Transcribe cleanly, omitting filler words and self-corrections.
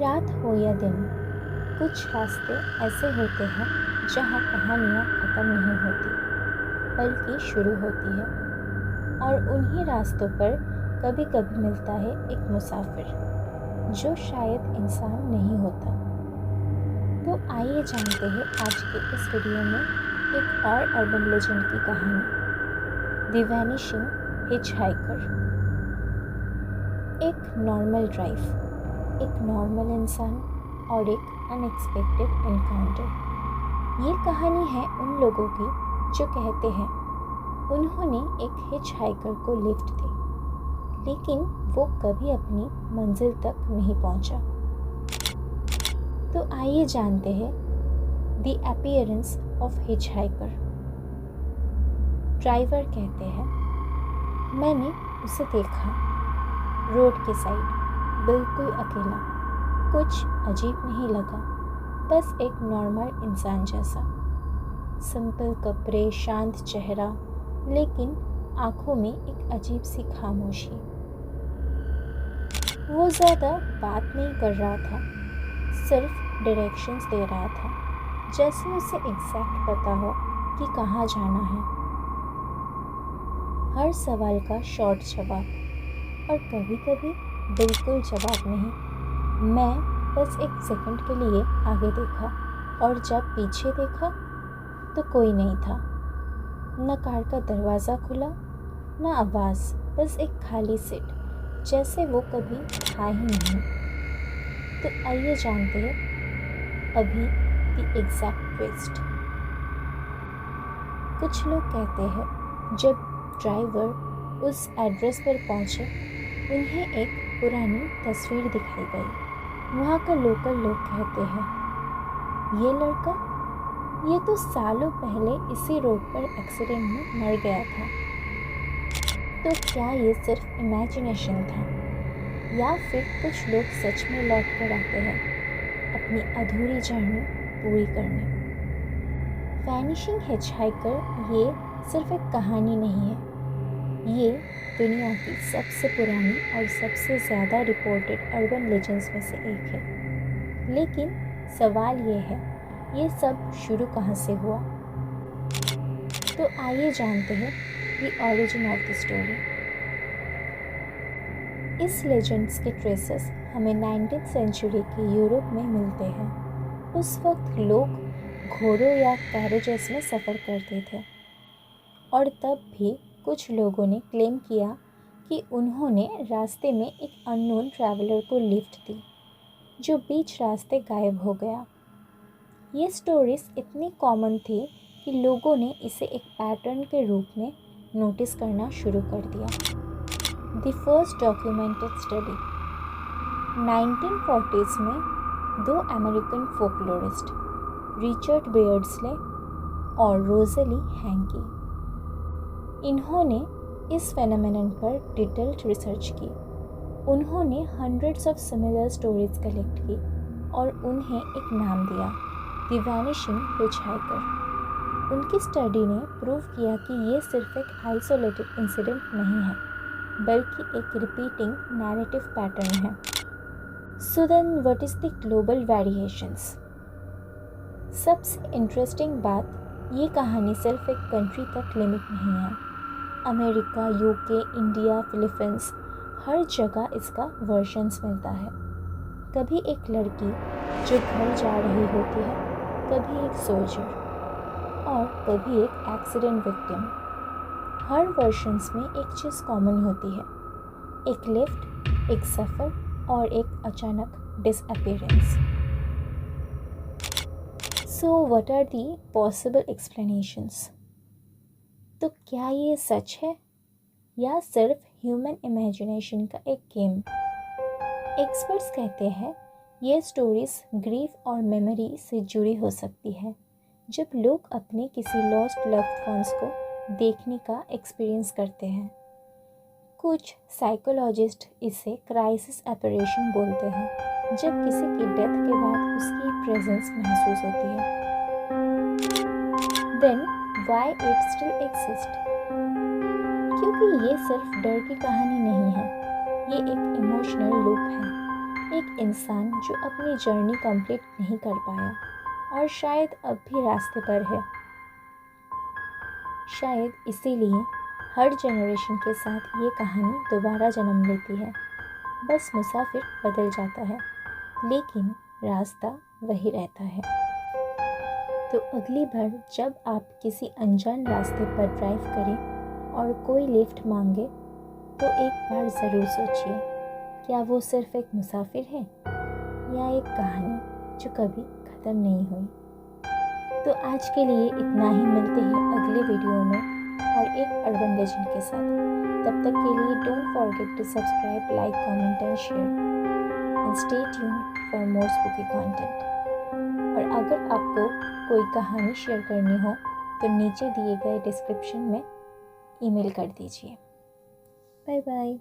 रात हो या दिन, कुछ रास्ते ऐसे होते हैं जहाँ कहानियाँ ख़त्म नहीं होती बल्कि शुरू होती है। और उन्हीं रास्तों पर कभी कभी मिलता है एक मुसाफिर जो शायद इंसान नहीं होता। तो आइए जानते हैं आज के इस वीडियो में एक और अर्बन लेजेंड की कहानी, द वैनिशिंग हिचहाइकर। एक नॉर्मल ड्राइव, एक नॉर्मल इंसान और एक अनएक्सपेक्टेड एनकाउंटर। ये कहानी है उन लोगों की जो कहते हैं उन्होंने एक हिचहाइकर को लिफ्ट दी, लेकिन वो कभी अपनी मंजिल तक नहीं पहुंचा। तो आइए जानते हैं the appearance of hitchhiker. Driver कहते हैं, मैंने उसे देखा, रोड के साइड, बिल्कुल अकेला। कुछ अजीब नहीं लगा, बस एक नॉर्मल इंसान जैसा। सिंपल कपड़े, शांत चेहरा, लेकिन आंखों में एक अजीब सी खामोशी। वो ज़्यादा बात नहीं कर रहा था, सिर्फ डायरेक्शंस दे रहा था, जैसे उसे एग्जैक्ट पता हो कि कहाँ जाना है। हर सवाल का शॉर्ट जवाब, और कभी कभी बिल्कुल जवाब नहीं। मैं बस एक सेकंड के लिए आगे देखा, और जब पीछे देखा तो कोई नहीं था। न कार का दरवाज़ा खुला, न आवाज़, बस एक खाली सीट, जैसे वो कभी था ही नहीं। तो आइए जानते हैं अभी द एग्जैक्ट ट्विस्ट। कुछ लोग कहते हैं जब ड्राइवर उस एड्रेस पर पहुंचे, उन्हें एक पुरानी तस्वीर दिखाई गई। वहाँ का लोकल लोग कहते हैं, ये लड़का, ये तो सालों पहले इसी रोड पर एक्सीडेंट में मर गया था। तो क्या ये सिर्फ इमेजिनेशन था, या फिर कुछ लोग सच में लौट कर आते हैं अपनी अधूरी जर्नी पूरी करने। वैनिशिंग हिचहाइकर ये सिर्फ एक कहानी नहीं है, ये दुनिया की सबसे पुरानी और सबसे ज़्यादा रिपोर्टेड अर्बन लेजेंड्स में से एक है। लेकिन सवाल ये है, ये सब शुरू कहाँ से हुआ? तो आइए जानते हैं the origin of the story. इस लेजेंड्स के ट्रेसेस हमें 19th सेंचुरी के यूरोप में मिलते हैं। उस वक्त लोग घोड़ों या कैरेजेस में सफ़र करते थे, और तब भी कुछ लोगों ने क्लेम किया कि उन्होंने रास्ते में एक अननोन ट्रैवलर को लिफ्ट दी, जो बीच रास्ते गायब हो गया। ये स्टोरीज इतनी कॉमन थी कि लोगों ने इसे एक पैटर्न के रूप में नोटिस करना शुरू कर दिया। The first documented study 1940s में दो अमेरिकन फोकलोरिस्ट, रिचर्ड बेयर्डस्ले और रोज़ेली हैंकी, इन्होंने इस फेनोमेनन पर डिटेल्ड रिसर्च की। उन्होंने hundreds of similar stories collect की और उन्हें एक नाम दिया, द वैनिशिंग हिचहाइकर। उनकी स्टडी ने प्रूव किया कि ये सिर्फ एक आइसोलेटेड इंसिडेंट नहीं है, बल्कि एक रिपीटिंग नैरेटिव पैटर्न है। So then what is the global variations? सबसे इंटरेस्टिंग बात, ये कहानी सिर्फ एक कंट्री तक लिमिट नहीं है। अमेरिका, यूके, इंडिया, फिलीपींस, हर जगह इसका वर्जन्स मिलता है। कभी एक लड़की जो घर जा रही होती है, कभी एक सोल्जर, और कभी एक एक्सीडेंट विक्टिम। हर वर्जन्स में एक चीज़ कॉमन होती है, एक लिफ्ट, एक सफ़र और एक अचानक disappearance. So what are the possible explanations? तो क्या ये सच है, या सिर्फ ह्यूमन इमेजिनेशन का एक गेम? एक्सपर्ट्स कहते हैं ये स्टोरीज ग्रीफ और मेमोरी से जुड़ी हो सकती है, जब लोग अपने किसी लॉस्ट लव्ड वंस को देखने का एक्सपीरियंस करते हैं। कुछ साइकोलॉजिस्ट इसे क्राइसिस अपरेशन बोलते हैं, जब किसी की डेथ के बाद उसकी प्रेजेंस महसूस होती है। Then Why it still exists? क्योंकि ये सिर्फ डर की कहानी नहीं है, ये एक इमोशनल लूप है। एक इंसान जो अपनी जर्नी कंप्लीट नहीं कर पाया और शायद अब भी रास्ते पर है। शायद इसीलिए हर जनरेशन के साथ ये कहानी दोबारा जन्म लेती है। बस मुसाफिर बदल जाता है, लेकिन रास्ता वही रहता है। तो अगली बार जब आप किसी अनजान रास्ते पर ड्राइव करें और कोई लिफ्ट मांगे, तो एक बार ज़रूर सोचिए, क्या वो सिर्फ एक मुसाफिर है या एक कहानी जो कभी ख़त्म नहीं हुई। तो आज के लिए इतना ही, मिलते हैं अगले वीडियो में और एक अर्बन लेजेंड के साथ। तब तक के लिए don't forget to subscribe, like, comment and share and stay tuned for more spooky content. और अगर आपको कोई कहानी शेयर करनी हो तो नीचे दिए गए डिस्क्रिप्शन में ईमेल कर दीजिए। Bye bye.